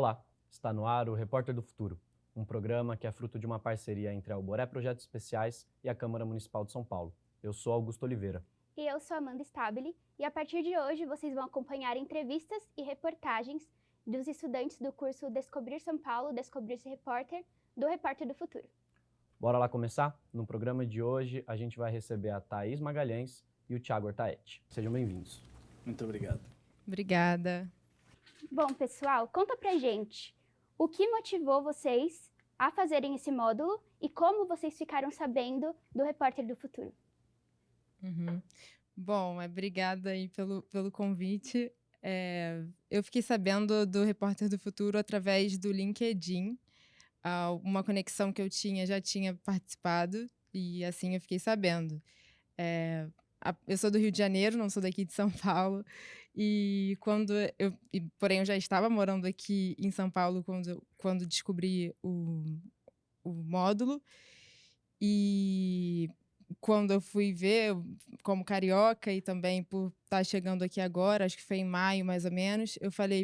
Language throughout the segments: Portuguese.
Olá, está no ar o Repórter do Futuro, um programa que é fruto de uma parceria entre a Alboré Projetos Especiais e a Câmara Municipal de São Paulo. Eu sou Augusto Oliveira. E eu sou Amanda Stabile, e a partir de hoje vocês vão acompanhar entrevistas e reportagens dos estudantes do curso Descobrir São Paulo, Descobrir-se Repórter, do Repórter do Futuro. Bora lá começar? No programa de hoje a gente vai receber a Thaís Magalhães e o Thiago Artaete. Sejam bem-vindos. Muito obrigado. Obrigada. Bom, pessoal, conta pra gente o que motivou vocês a fazerem esse módulo e como vocês ficaram sabendo do Repórter do Futuro. Bom, obrigada aí pelo convite. Eu fiquei sabendo do Repórter do Futuro através do LinkedIn. Uma conexão que eu já tinha participado e assim eu fiquei sabendo. Eu sou do Rio de Janeiro, não sou daqui de São Paulo, porém eu já estava morando aqui em São Paulo quando descobri o módulo. E quando eu fui ver, como carioca e também por estar chegando aqui agora, acho que foi em maio mais ou menos,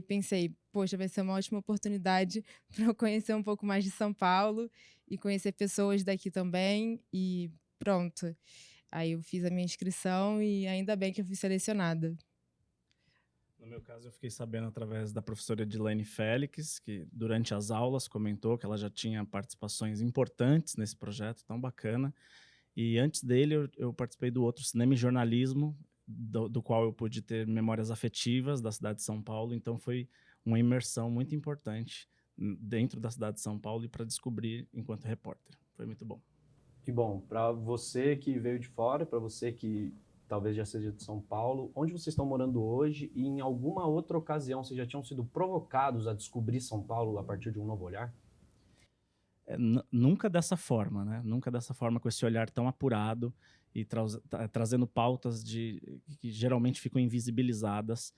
pensei, poxa, vai ser uma ótima oportunidade para eu conhecer um pouco mais de São Paulo e conhecer pessoas daqui também e pronto. Aí eu fiz a minha inscrição e ainda bem que eu fui selecionada. No meu caso, eu fiquei sabendo através da professora Edilene Félix, que durante as aulas comentou que ela já tinha participações importantes nesse projeto tão bacana. E antes dele, eu participei do outro Cinema e Jornalismo, do qual eu pude ter memórias afetivas da cidade de São Paulo. Então foi uma imersão muito importante dentro da cidade de São Paulo e para descobrir enquanto repórter. Foi muito bom. E bom, para você que veio de fora, para você que talvez já seja de São Paulo, onde vocês estão morando hoje e em alguma outra ocasião vocês já tinham sido provocados a descobrir São Paulo a partir de um novo olhar? Nunca dessa forma, né? Nunca dessa forma, com esse olhar tão apurado e trazendo pautas que geralmente ficam invisibilizadas.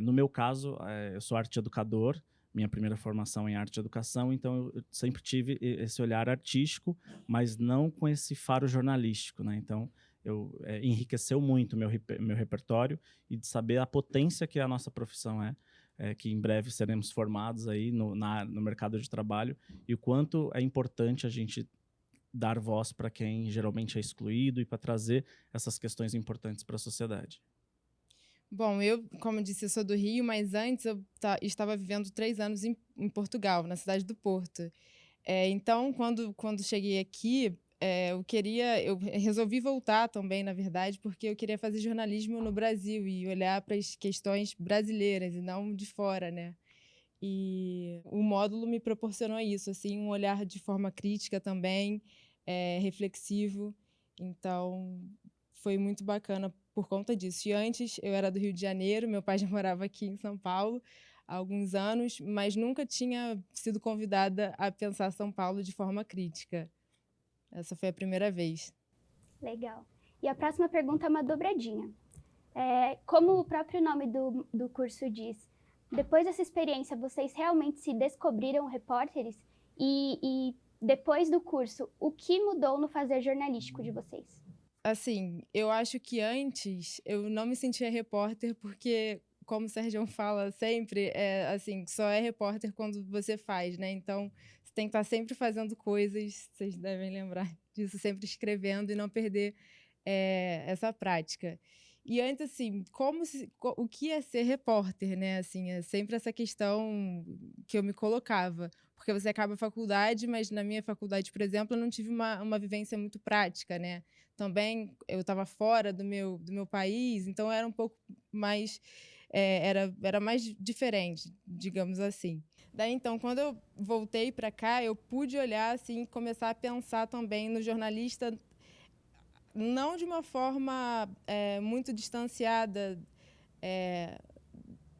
No meu caso, eu sou arte educador, minha primeira formação em arte e educação, então eu sempre tive esse olhar artístico, mas não com esse faro jornalístico, né? Então, enriqueceu muito meu repertório e de saber a potência que a nossa profissão que em breve seremos formados aí no mercado de trabalho, e o quanto é importante a gente dar voz para quem geralmente é excluído e para trazer essas questões importantes para a sociedade. Bom, como disse, eu sou do Rio, mas antes eu estava vivendo 3 anos em Portugal, na cidade do Porto. Então, quando cheguei aqui, eu resolvi voltar também, na verdade, porque eu queria fazer jornalismo no Brasil e olhar para as questões brasileiras e não de fora, né? E o módulo me proporcionou isso, assim, um olhar de forma crítica também, reflexivo. Então, foi muito bacana por conta disso. E antes, eu era do Rio de Janeiro, meu pai já morava aqui em São Paulo há alguns anos, mas nunca tinha sido convidada a pensar São Paulo de forma crítica. Essa foi a primeira vez. Legal. E a próxima pergunta é uma dobradinha. Como o próprio nome do curso diz, depois dessa experiência, vocês realmente se descobriram repórteres? E depois do curso, o que mudou no fazer jornalístico de vocês? Assim, eu acho que antes eu não me sentia repórter porque, como o Sérgio fala sempre, assim, só é repórter quando você faz, né? Então, você tem que estar sempre fazendo coisas, vocês devem lembrar disso, sempre escrevendo e não perder essa prática. E antes, assim, o que é ser repórter, né? Assim, é sempre essa questão que eu me colocava. Porque você acaba a faculdade, mas na minha faculdade, por exemplo, eu não tive uma vivência muito prática, né? Também eu estava fora do meu país, então era um pouco mais... era mais diferente, digamos assim. Daí, então, quando eu voltei para cá, eu pude olhar, assim, começar a pensar também no jornalista, não de uma forma muito distanciada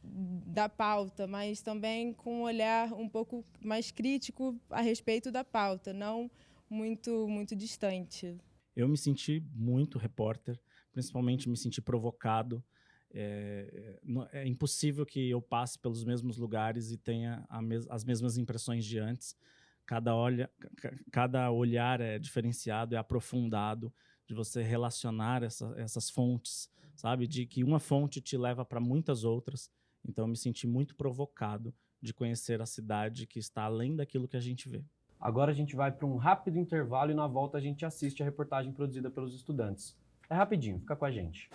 da pauta, mas também com um olhar um pouco mais crítico a respeito da pauta, não muito distante. Eu me senti muito repórter, principalmente me senti provocado. É impossível que eu passe pelos mesmos lugares e tenha as mesmas impressões de antes. Cada olhar é diferenciado, é aprofundado, de você relacionar essas fontes, sabe? De que uma fonte te leva para muitas outras. Então, eu me senti muito provocado de conhecer a cidade que está além daquilo que a gente vê. Agora a gente vai para um rápido intervalo e na volta a gente assiste a reportagem produzida pelos estudantes. É rapidinho, fica com a gente.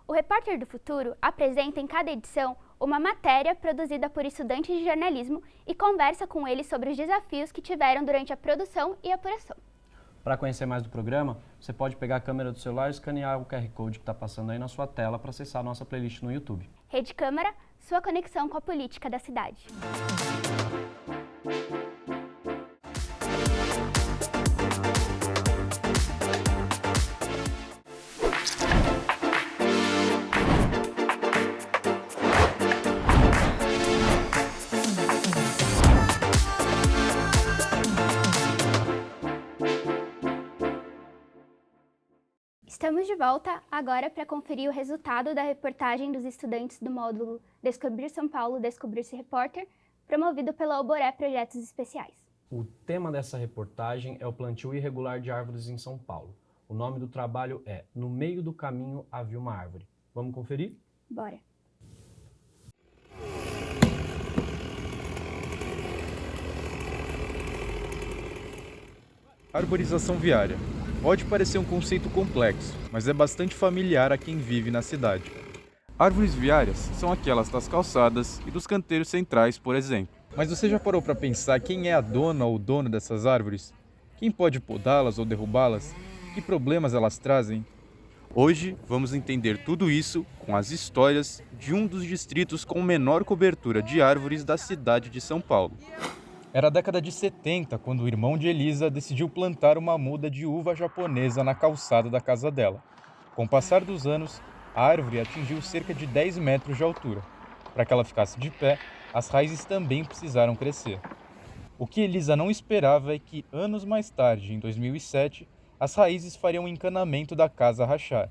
O Repórter do Futuro apresenta em cada edição uma matéria produzida por estudantes de jornalismo e conversa com eles sobre os desafios que tiveram durante a produção e apuração. Para conhecer mais do programa, você pode pegar a câmera do celular e escanear o QR Code que está passando aí na sua tela para acessar a nossa playlist no YouTube. Rede Câmara, sua conexão com a política da cidade. Estamos de volta agora para conferir o resultado da reportagem dos estudantes do módulo Descobrir São Paulo, Descobrir-se Repórter, promovido pela Oboré Projetos Especiais. O tema dessa reportagem é o plantio irregular de árvores em São Paulo. O nome do trabalho é No Meio do Caminho Havia uma Árvore. Vamos conferir? Bora! Arborização viária. Pode parecer um conceito complexo, mas é bastante familiar a quem vive na cidade. Árvores viárias são aquelas das calçadas e dos canteiros centrais, por exemplo. Mas você já parou para pensar quem é a dona ou o dono dessas árvores? Quem pode podá-las ou derrubá-las? Que problemas elas trazem? Hoje vamos entender tudo isso com as histórias de um dos distritos com menor cobertura de árvores da cidade de São Paulo. Era a década de 70 quando o irmão de Elisa decidiu plantar uma muda de uva japonesa na calçada da casa dela. Com o passar dos anos, a árvore atingiu cerca de 10 metros de altura. Para que ela ficasse de pé, as raízes também precisaram crescer. O que Elisa não esperava é que, anos mais tarde, em 2007, as raízes fariam o encanamento da casa rachar.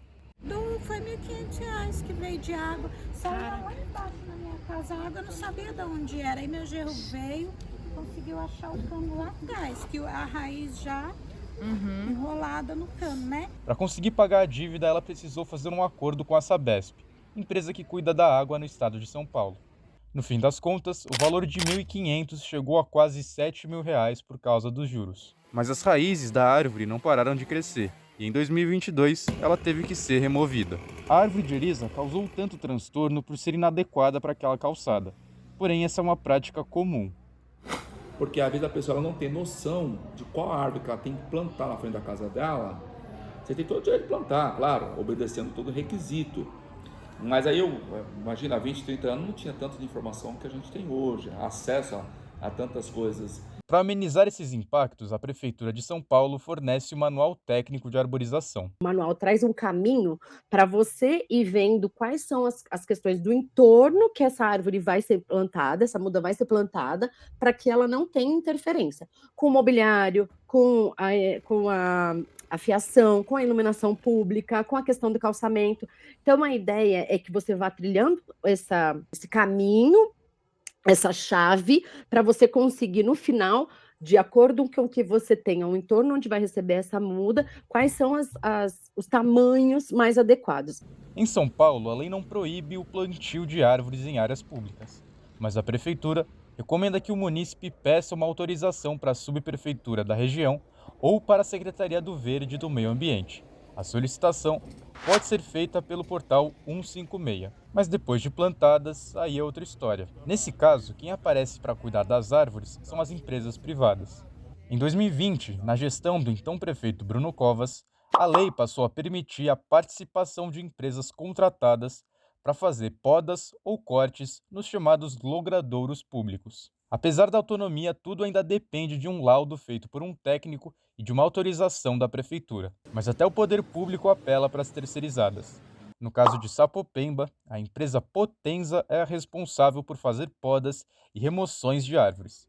Foi R$1.500 que veio de água. Saiu lá embaixo na minha casa, a água eu não sabia de onde era. Aí meu genro veio, conseguiu achar o cano lá atrás, que a raiz já enrolada no cano, né? Para conseguir pagar a dívida, ela precisou fazer um acordo com a Sabesp, empresa que cuida da água no estado de São Paulo. No fim das contas, o valor de R$1.500 chegou a quase R$7.000 por causa dos juros. Mas as raízes da árvore não pararam de crescer, e em 2022 ela teve que ser removida. A árvore de Elisa causou tanto transtorno por ser inadequada para aquela calçada. Porém, essa é uma prática comum. Porque às vezes a pessoa ela não tem noção de qual árvore que ela tem que plantar na frente da casa dela. Você tem todo o direito de plantar, claro, obedecendo todo o requisito. Mas aí imagina, há 20, 30 anos não tinha tanta informação que a gente tem hoje, acesso a tantas coisas. Para amenizar esses impactos, a Prefeitura de São Paulo fornece o Manual Técnico de Arborização. O manual traz um caminho para você ir vendo quais são as questões do entorno que essa árvore vai ser plantada, essa muda vai ser plantada, para que ela não tenha interferência com o mobiliário, com a fiação, com a iluminação pública, com a questão do calçamento. Então, a ideia é que você vá trilhando esse caminho, essa chave, para você conseguir, no final, de acordo com o que você tenha, um entorno onde vai receber essa muda, quais são os tamanhos mais adequados. Em São Paulo, a lei não proíbe o plantio de árvores em áreas públicas, mas a Prefeitura recomenda que o munícipe peça uma autorização para a subprefeitura da região ou para a Secretaria do Verde e do Meio Ambiente. A solicitação pode ser feita pelo portal 156, mas depois de plantadas, aí é outra história. Nesse caso, quem aparece para cuidar das árvores são as empresas privadas. Em 2020, na gestão do então prefeito Bruno Covas, a lei passou a permitir a participação de empresas contratadas para fazer podas ou cortes nos chamados logradouros públicos. Apesar da autonomia, tudo ainda depende de um laudo feito por um técnico e de uma autorização da prefeitura. Mas até o poder público apela para as terceirizadas. No caso de Sapopemba, a empresa Potenza é a responsável por fazer podas e remoções de árvores.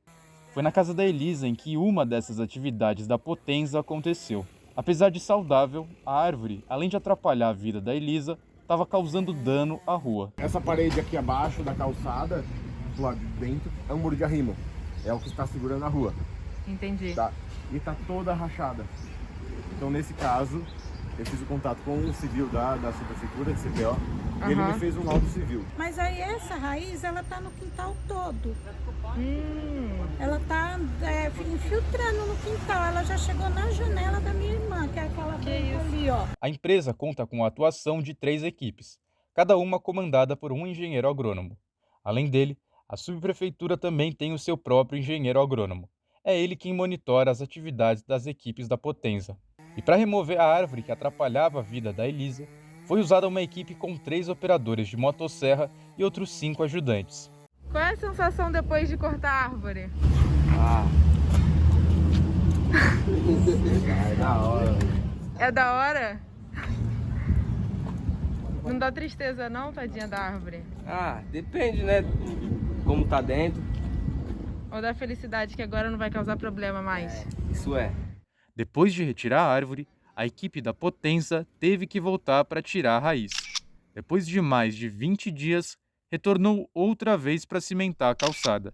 Foi na casa da Elisa em que uma dessas atividades da Potenza aconteceu. Apesar de saudável, a árvore, além de atrapalhar a vida da Elisa, estava causando dano à rua. Essa parede aqui abaixo da calçada, lá dentro, é um muro de arrimo. é o que está segurando a rua. Entendi. Tá? E tá toda rachada. Então, nesse caso, eu fiz o contato com o civil da subprefeitura, de CPO, e ele me fez um laudo civil. Mas aí essa raiz, ela tá no quintal todo. Ela tá infiltrando no quintal. Ela já chegou na janela da minha irmã, que é aquela branca ali, ó. A empresa conta com a atuação de 3 equipes, cada uma comandada por um engenheiro agrônomo. Além dele, a subprefeitura também tem o seu próprio engenheiro agrônomo. É ele quem monitora as atividades das equipes da Potenza. E para remover a árvore que atrapalhava a vida da Elisa, foi usada uma equipe com 3 operadores de motosserra e outros 5 ajudantes. Qual é a sensação depois de cortar a árvore? É da hora. É da hora? Não dá tristeza não, tadinha da árvore? Depende, né? Como tá dentro. Ou da felicidade que agora não vai causar problema mais? Isso é. Depois de retirar a árvore, a equipe da Potenza teve que voltar para tirar a raiz. Depois de mais de 20 dias, retornou outra vez para cimentar a calçada.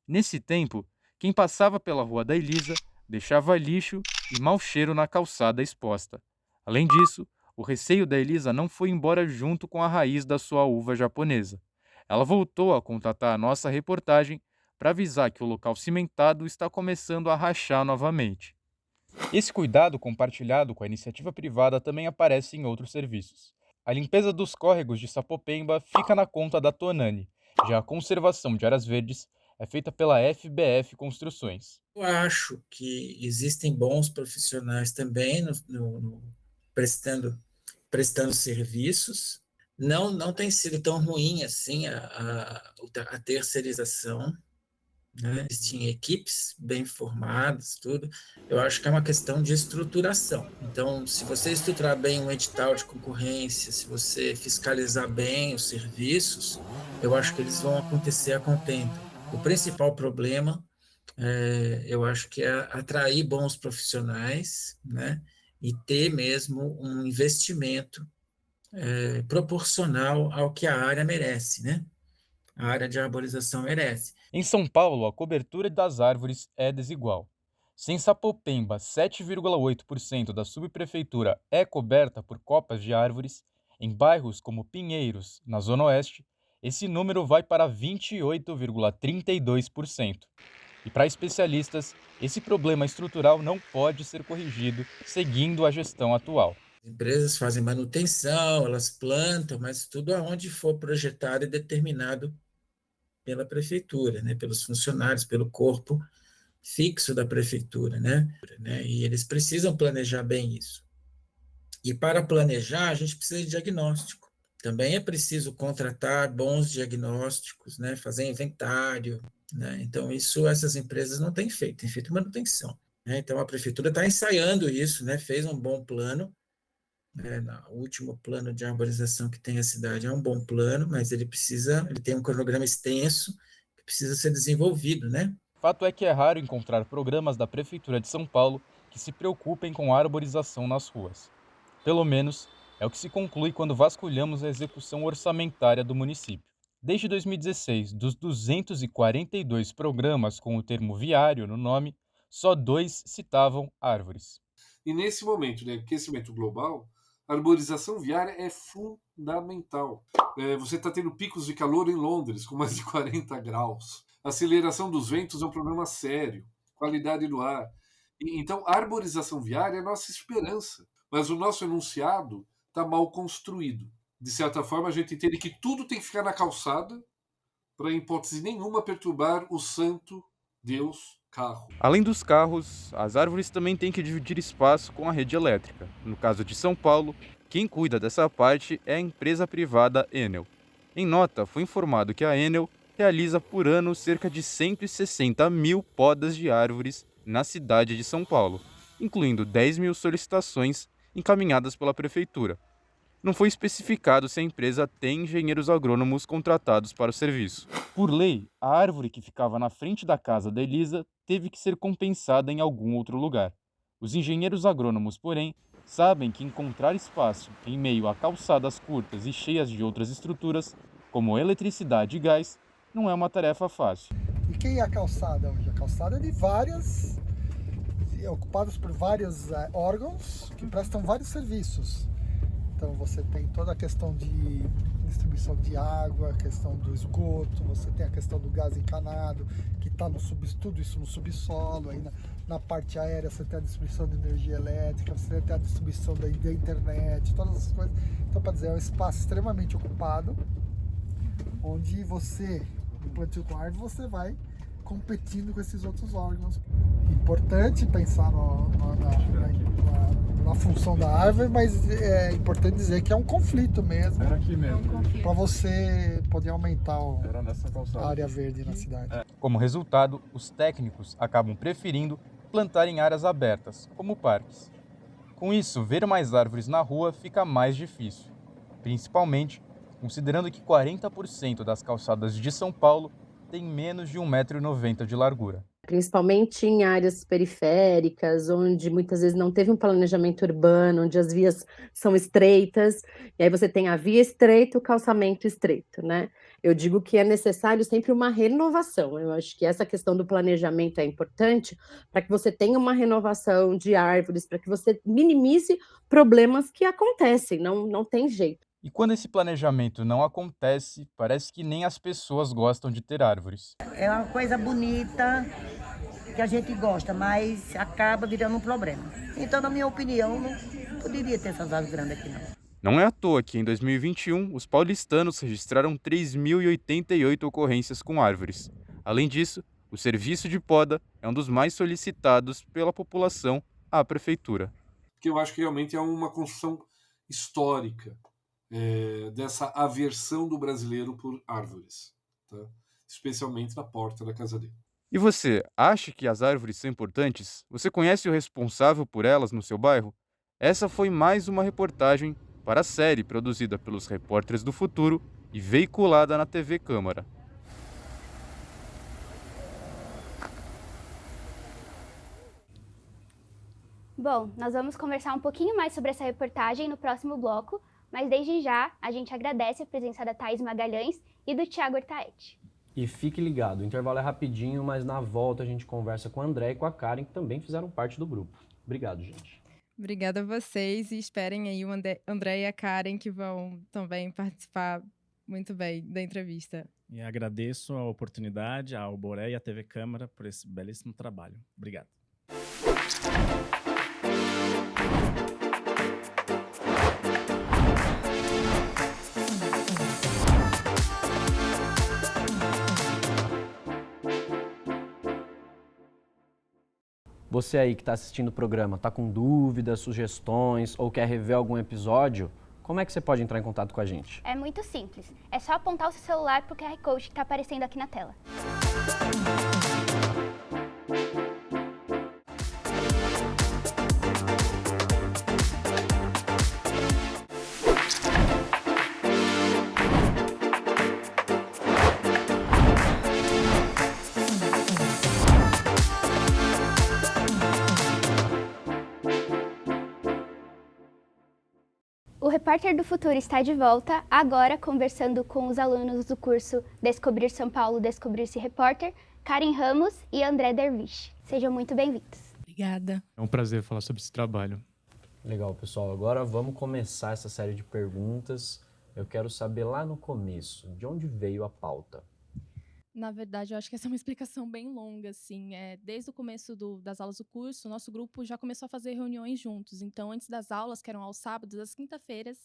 Nesse tempo, quem passava pela rua da Elisa deixava lixo e mau cheiro na calçada exposta. Além disso, o receio da Elisa não foi embora junto com a raiz da sua uva japonesa. Ela voltou a contatar a nossa reportagem para avisar que o local cimentado está começando a rachar novamente. Esse cuidado compartilhado com a iniciativa privada também aparece em outros serviços. A limpeza dos córregos de Sapopemba fica na conta da Tonani. Já a conservação de áreas verdes é feita pela FBF Construções. Eu acho que existem bons profissionais também prestando serviços. Não tem sido tão ruim assim a terceirização, né? Existem equipes bem formadas, tudo. Eu acho que é uma questão de estruturação. Então, se você estruturar bem um edital de concorrência, se você fiscalizar bem os serviços, eu acho que eles vão acontecer a contento. O principal problema, eu acho que é atrair bons profissionais, né? E ter mesmo um investimento proporcional ao que a área merece, né? A área de arborização merece. Em São Paulo, a cobertura das árvores é desigual. Se em Sapopemba 7,8% da subprefeitura é coberta por copas de árvores, em bairros como Pinheiros, na Zona Oeste, esse número vai para 28,32%. E para especialistas, esse problema estrutural não pode ser corrigido seguindo a gestão atual. As empresas fazem manutenção, elas plantam, mas tudo aonde for projetado e determinado pela prefeitura, né, pelos funcionários, pelo corpo fixo da prefeitura, né? E eles precisam planejar bem isso. E para planejar, a gente precisa de diagnóstico. Também é preciso contratar bons diagnósticos, né, fazer inventário, né? Então, essas empresas não têm feito, têm feito manutenção, né? Então, a prefeitura está ensaiando isso, né? Fez um bom plano. O último plano de arborização que tem a cidade é um bom plano, mas ele tem um cronograma extenso que precisa ser desenvolvido, né? Fato é que é raro encontrar programas da Prefeitura de São Paulo que se preocupem com a arborização nas ruas. Pelo menos é o que se conclui quando vasculhamos a execução orçamentária do município. Desde 2016, dos 242 programas com o termo viário no nome, só 2 citavam árvores. E nesse momento de aquecimento global, a arborização viária é fundamental. Você está tendo picos de calor em Londres, com mais de 40 graus. A aceleração dos ventos é um problema sério. Qualidade do ar. Então, a arborização viária é a nossa esperança. Mas o nosso enunciado está mal construído. De certa forma, a gente entende que tudo tem que ficar na calçada para, em hipótese nenhuma, perturbar o santo Deus carro. Além dos carros, as árvores também têm que dividir espaço com a rede elétrica. No caso de São Paulo, quem cuida dessa parte é a empresa privada Enel. Em nota, foi informado que a Enel realiza por ano cerca de 160 mil podas de árvores na cidade de São Paulo, incluindo 10 mil solicitações encaminhadas pela prefeitura. Não foi especificado se a empresa tem engenheiros agrônomos contratados para o serviço. Por lei, a árvore que ficava na frente da casa da Elisa teve que ser compensada em algum outro lugar. Os engenheiros agrônomos, porém, sabem que encontrar espaço em meio a calçadas curtas e cheias de outras estruturas, como eletricidade e gás, não é uma tarefa fácil. E quem é a calçada hoje? A calçada é de várias, ocupadas por vários órgãos que prestam vários serviços. Então você tem toda a questão de distribuição de água, a questão do esgoto, você tem a questão do gás encanado, que está tudo isso no subsolo, aí na parte aérea você tem a distribuição de energia elétrica, você tem a distribuição da internet, todas essas coisas. Então, para dizer, é um espaço extremamente ocupado, onde você, no plantio com árvore, você vai competindo com esses outros órgãos. Importante pensar na função da árvore, mas é importante dizer que é um conflito mesmo. Era aqui mesmo. Para você poder aumentar a área verde na cidade. Como resultado, os técnicos acabam preferindo plantar em áreas abertas, como parques. Com isso, ver mais árvores na rua fica mais difícil, principalmente considerando que 40% das calçadas de São Paulo têm menos de 1,90 m de largura. Principalmente em áreas periféricas, onde muitas vezes não teve um planejamento urbano, onde as vias são estreitas, e aí você tem a via estreita, o calçamento estreito, né? Eu digo que é necessário sempre uma renovação. Eu acho que essa questão do planejamento é importante para que você tenha uma renovação de árvores, para que você minimize problemas que acontecem, não tem jeito. E quando esse planejamento não acontece, parece que nem as pessoas gostam de ter árvores. É uma coisa bonita, que a gente gosta, mas acaba virando um problema. Então, na minha opinião, não poderia ter essas árvores grandes aqui, não. Não é à toa que, em 2021, os paulistanos registraram 3.088 ocorrências com árvores. Além disso, o serviço de poda é um dos mais solicitados pela população à prefeitura. Que eu acho que realmente é uma construção histórica dessa aversão do brasileiro por árvores, tá? Especialmente na porta da casa dele. E você, acha que as árvores são importantes? Você conhece o responsável por elas no seu bairro? Essa foi mais uma reportagem para a série produzida pelos Repórteres do Futuro e veiculada na TV Câmara. Bom, nós vamos conversar um pouquinho mais sobre essa reportagem no próximo bloco, mas desde já a gente agradece a presença da Thaís Magalhães e do Thiago Ortaete. E fique ligado, o intervalo é rapidinho, mas na volta a gente conversa com o André e com a Karen, que também fizeram parte do grupo. Obrigado, gente. Obrigada a vocês e esperem aí o André e a Karen, que vão também participar muito bem da entrevista. E agradeço a oportunidade, ao Boré e à TV Câmara por esse belíssimo trabalho. Obrigado. Você aí que está assistindo o programa, está com dúvidas, sugestões ou quer rever algum episódio, como é que você pode entrar em contato com a gente? É muito simples. É só apontar o seu celular para o QR Code que está aparecendo aqui na tela. O Repórter do Futuro está de volta, agora conversando com os alunos do curso Descobrir São Paulo, Descobrir-se Repórter, Karen Ramos e André Dervish. Sejam muito bem-vindos. Obrigada. É um prazer falar sobre esse trabalho. Legal, pessoal. Agora vamos começar essa série de perguntas. Eu quero saber lá no começo, de onde veio a pauta? Na verdade, eu acho que essa é uma explicação bem longa, assim. Desde o começo das aulas do curso, o nosso grupo já começou a fazer reuniões juntos. Então, antes das aulas, que eram aos sábados, às quintas-feiras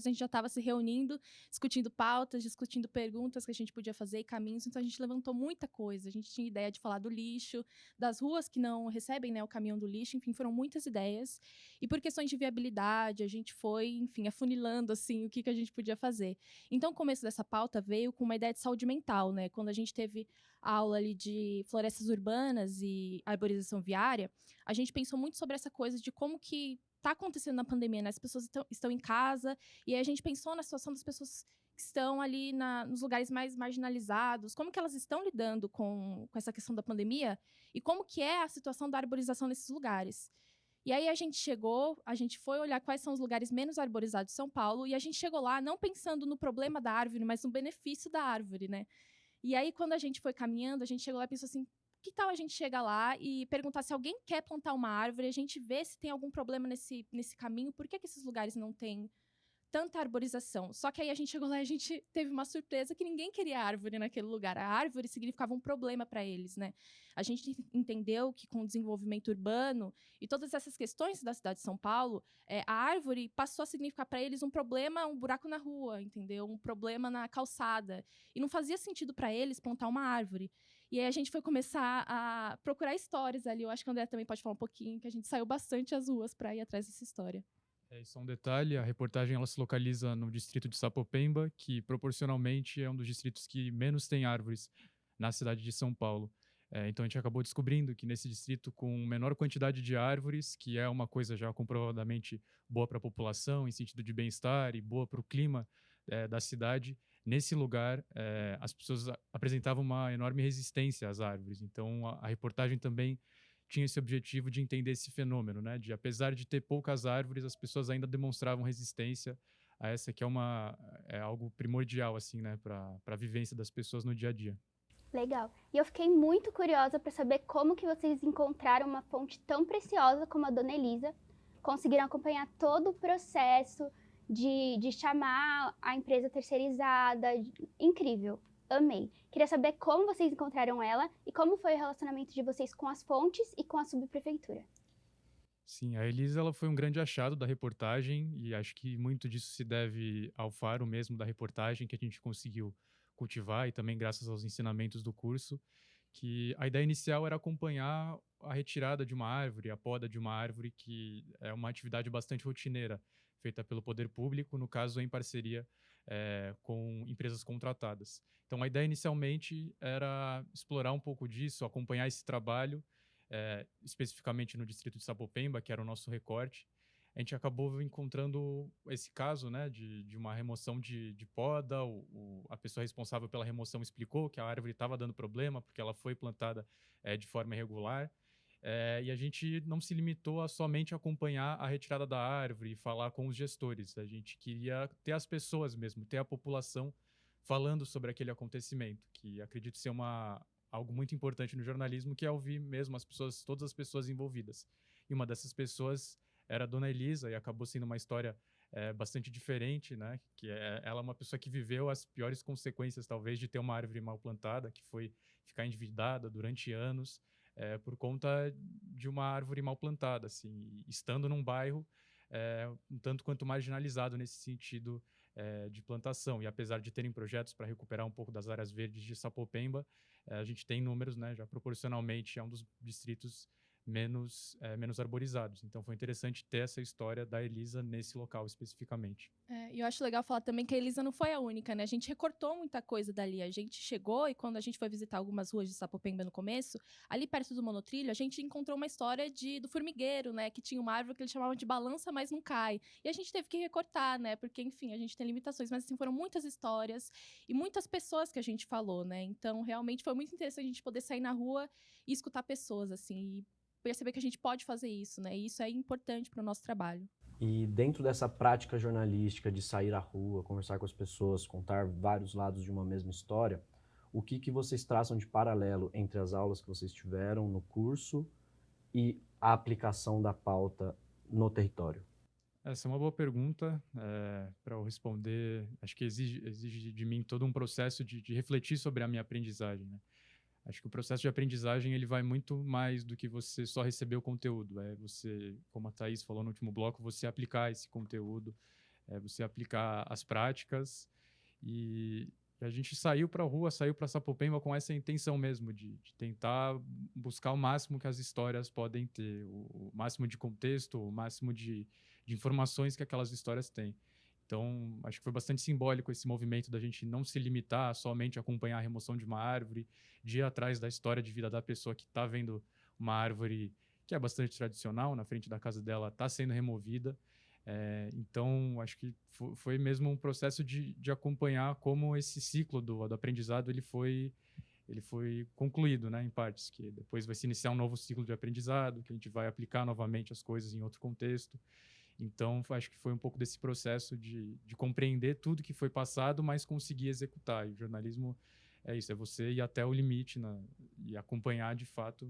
a gente já estava se reunindo, discutindo pautas, discutindo perguntas que a gente podia fazer e caminhos. Então, a gente levantou muita coisa. A gente tinha ideia de falar do lixo, das ruas que não recebem, né, o caminhão do lixo. Enfim, foram muitas ideias. E por questões de viabilidade, a gente foi, enfim, afunilando, assim, o que a gente podia fazer. Então, o começo dessa pauta veio com uma ideia de saúde mental, né? Quando a gente teve a aula ali de florestas urbanas e arborização viária, a gente pensou muito sobre essa coisa de como que está acontecendo na pandemia, né? As pessoas estão em casa, e aí a gente pensou na situação das pessoas que estão ali nos lugares mais marginalizados, como que elas estão lidando com essa questão da pandemia e como que é a situação da arborização nesses lugares. E aí a gente foi olhar quais são os lugares menos arborizados de São Paulo, e a gente chegou lá não pensando no problema da árvore, mas no benefício da árvore, né? E aí, quando a gente foi caminhando, a gente chegou lá e pensou assim, que tal a gente chegar lá e perguntar se alguém quer plantar uma árvore, a gente vê se tem algum problema nesse caminho, por que esses lugares não têm tanta arborização? Só que aí a gente chegou lá e a gente teve uma surpresa que ninguém queria árvore naquele lugar. A árvore significava um problema para eles, né? A gente entendeu que com o desenvolvimento urbano e todas essas questões da cidade de São Paulo, a árvore passou a significar para eles um problema, um buraco na rua, entendeu? Um problema na calçada. E não fazia sentido para eles plantar uma árvore. E aí a gente foi começar a procurar histórias ali. Eu acho que o André também pode falar um pouquinho, que a gente saiu bastante às ruas para ir atrás dessa história. Só um detalhe, a reportagem ela se localiza no distrito de Sapopemba, que proporcionalmente é um dos distritos que menos tem árvores na cidade de São Paulo. Então a gente acabou descobrindo que nesse distrito com menor quantidade de árvores, que é uma coisa já comprovadamente boa para a população, em sentido de bem-estar e boa para o clima da cidade, nesse lugar as pessoas apresentavam uma enorme resistência às árvores. Então a reportagem também tinha esse objetivo de entender esse fenômeno, né? De apesar de ter poucas árvores, as pessoas ainda demonstravam resistência a essa que é algo primordial assim, né, para a vivência das pessoas no dia a dia. Legal. E eu fiquei muito curiosa para saber como que vocês encontraram uma fonte tão preciosa como a Dona Elisa, conseguiram acompanhar todo o processo de chamar a empresa terceirizada. Incrível. Amei. Queria saber como vocês encontraram ela e como foi o relacionamento de vocês com as fontes e com a subprefeitura. Sim, a Elisa ela foi um grande achado da reportagem e acho que muito disso se deve ao faro mesmo da reportagem que a gente conseguiu cultivar e também graças aos ensinamentos do curso, que a ideia inicial era acompanhar a retirada de uma árvore, a poda de uma árvore, que é uma atividade bastante rotineira, feita pelo poder público, no caso em parceria com empresas contratadas. Então a ideia inicialmente era explorar um pouco disso, acompanhar esse trabalho, especificamente no distrito de Sapopemba, que era o nosso recorte. A gente acabou encontrando esse caso, né, de uma remoção de poda. A pessoa responsável pela remoção explicou que a árvore estava dando problema porque ela foi plantada de forma irregular. E a gente não se limitou a somente acompanhar a retirada da árvore e falar com os gestores. A gente queria ter as pessoas mesmo, ter a população falando sobre aquele acontecimento, que acredito ser algo muito importante no jornalismo, que é ouvir mesmo as pessoas, todas as pessoas envolvidas. E uma dessas pessoas era a Dona Elisa, e acabou sendo uma história bastante diferente, né? Que ela é uma pessoa que viveu as piores consequências, talvez, de ter uma árvore mal plantada, que foi ficar endividada durante anos, por conta de uma árvore mal plantada, assim, estando num bairro um tanto quanto marginalizado nesse sentido de plantação. E apesar de terem projetos para recuperar um pouco das áreas verdes de Sapopemba, a gente tem números, né, já proporcionalmente é um dos distritos menos arborizados. Então foi interessante ter essa história da Elisa nesse local especificamente. E eu acho legal falar também que a Elisa não foi a única, né? A gente recortou muita coisa dali. A gente chegou e quando a gente foi visitar algumas ruas de Sapopemba no começo, ali perto do monotrilho, a gente encontrou uma história do formigueiro, né? Que tinha uma árvore que eles chamavam de balança, mas não cai. E a gente teve que recortar, né? Porque, enfim, a gente tem limitações. Mas, assim, foram muitas histórias e muitas pessoas que a gente falou, né? Então, realmente, foi muito interessante a gente poder sair na rua e escutar pessoas, assim, e perceber que a gente pode fazer isso, né? E isso é importante para o nosso trabalho. E dentro dessa prática jornalística de sair à rua, conversar com as pessoas, contar vários lados de uma mesma história, o que vocês traçam de paralelo entre as aulas que vocês tiveram no curso e a aplicação da pauta no território? Essa é uma boa pergunta para eu responder. Acho que exige de mim todo um processo de refletir sobre a minha aprendizagem, né? Acho que o processo de aprendizagem ele vai muito mais do que você só receber o conteúdo. É você, como a Thaís falou no último bloco, você aplicar esse conteúdo, você aplicar as práticas. E a gente saiu para a rua, saiu para Sapopemba com essa intenção mesmo, de tentar buscar o máximo que as histórias podem ter, o máximo de contexto, o máximo de informações que aquelas histórias têm. Então, acho que foi bastante simbólico esse movimento da gente não se limitar a somente acompanhar a remoção de uma árvore, de ir atrás da história de vida da pessoa que está vendo uma árvore que é bastante tradicional, na frente da casa dela, está sendo removida. Então, acho que foi mesmo um processo de acompanhar como esse ciclo do aprendizado ele foi concluído, né, em partes, que depois vai se iniciar um novo ciclo de aprendizado, que a gente vai aplicar novamente as coisas em outro contexto. Então, acho que foi um pouco desse processo de compreender tudo que foi passado, mas conseguir executar. E o jornalismo é isso, é você ir até o limite e acompanhar de fato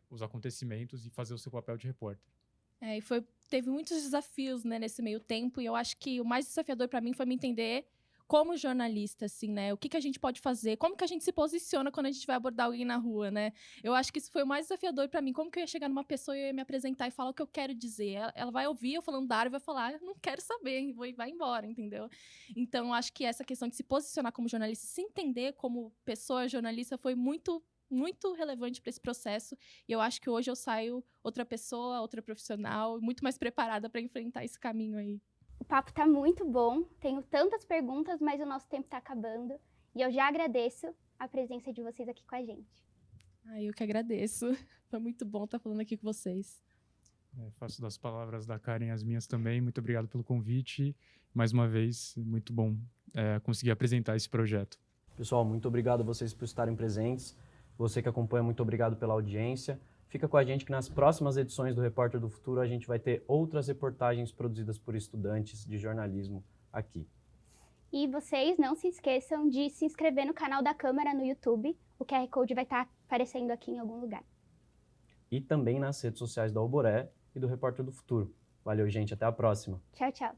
os acontecimentos e fazer o seu papel de repórter. E teve muitos desafios, né, nesse meio tempo, e eu acho que o mais desafiador para mim foi me entender como jornalista, assim, né? O que a gente pode fazer? Como que a gente se posiciona quando a gente vai abordar alguém na rua, né? Eu acho que isso foi o mais desafiador para mim. Como que eu ia chegar numa pessoa e eu ia me apresentar e falar o que eu quero dizer? Ela vai ouvir eu falando da área e vai falar, não quero saber, e vai embora, entendeu? Então, eu acho que essa questão de se posicionar como jornalista, se entender como pessoa jornalista foi muito relevante para esse processo. E eu acho que hoje eu saio outra pessoa, outra profissional, muito mais preparada para enfrentar esse caminho aí. O papo tá muito bom, tenho tantas perguntas, mas o nosso tempo tá acabando. E eu já agradeço a presença de vocês aqui com a gente. Eu que agradeço. Foi muito bom estar falando aqui com vocês. Faço das palavras da Karen as minhas também. Muito obrigado pelo convite. Mais uma vez, muito bom conseguir apresentar esse projeto. Pessoal, muito obrigado a vocês por estarem presentes. Você que acompanha, muito obrigado pela audiência. Fica com a gente que nas próximas edições do Repórter do Futuro a gente vai ter outras reportagens produzidas por estudantes de jornalismo aqui. E vocês não se esqueçam de se inscrever no canal da Câmara no YouTube. O QR Code vai estar aparecendo aqui em algum lugar. E também nas redes sociais da Alboré e do Repórter do Futuro. Valeu, gente. Até a próxima. Tchau, tchau.